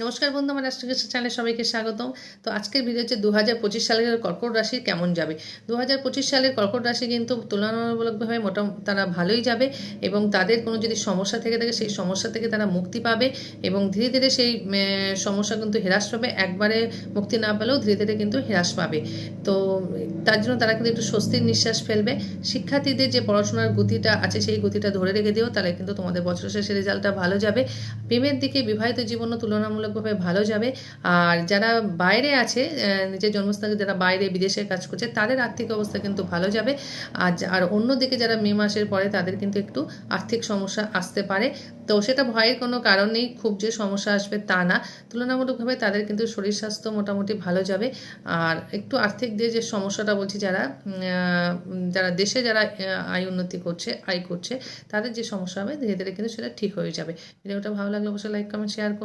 নমস্কার বন্ধু, আমার অ্যাস্ট্রোলজি চ্যানেলে সবাইকে স্বাগতম। তো আজকের ভিডিও হচ্ছে 2025 সালের কর্কট রাশি কেমন যাবে। 2025 সালের কর্কট রাশি কিন্তু তুলনামূলকভাবে তারা ভালোই যাবে, এবং তাদের কোনো যদি সমস্যা থেকে থাকে সেই সমস্যা থেকে তারা মুক্তি পাবে, এবং ধীরে ধীরে সেই সমস্যা কিন্তু হ্রাস পাবে। একবারে মুক্তি না পেলেও ধীরে ধীরে কিন্তু হ্রাস পাবে। তো তার জন্য তারা কিন্তু একটু স্বস্তির নিঃশ্বাস ফেলবে। শিক্ষার্থীদের যে পড়াশোনার গতিটা আছে সেই গতিটা ধরে রেখে দিও, তাহলে কিন্তু তোমাদের বছর শেষে রেজাল্টটা ভালো যাবে। প্রেমের দিকে বিবাহিত জীবনও তুলনামূলকভাবে ভালো যাবে। আর যারা বাইরে আছে, নিজের জন্মস্থানে যারা বাইরে বিদেশে কাজ করছে, তাদের আর্থিক অবস্থা কিন্তু ভালো যাবে। আর অন্যদিকে যারা মে মাসের পরে, তাদের কিন্তু একটু আর্থিক সমস্যা আসতে পারে। তো সেটা ভয়ের কোনো কারণ নেই, খুব যে সমস্যা আসবে তা না। তুলনামূলকভাবে তাদের কিন্তু শরীর স্বাস্থ্য মোটামুটি ভালো যাবে। আর একটু আর্থিক দিয়ে যে সমস্যাটা বলছি, যারা দেশে যারা আয় করছে, তাদের যে সমস্যা হবে ধীরে ধীরে কিন্তু সেটা ঠিক হয়ে যাবে। ভিডিওটা ভালো লাগলে অবশ্যই লাইক কমেন্ট শেয়ার করুন।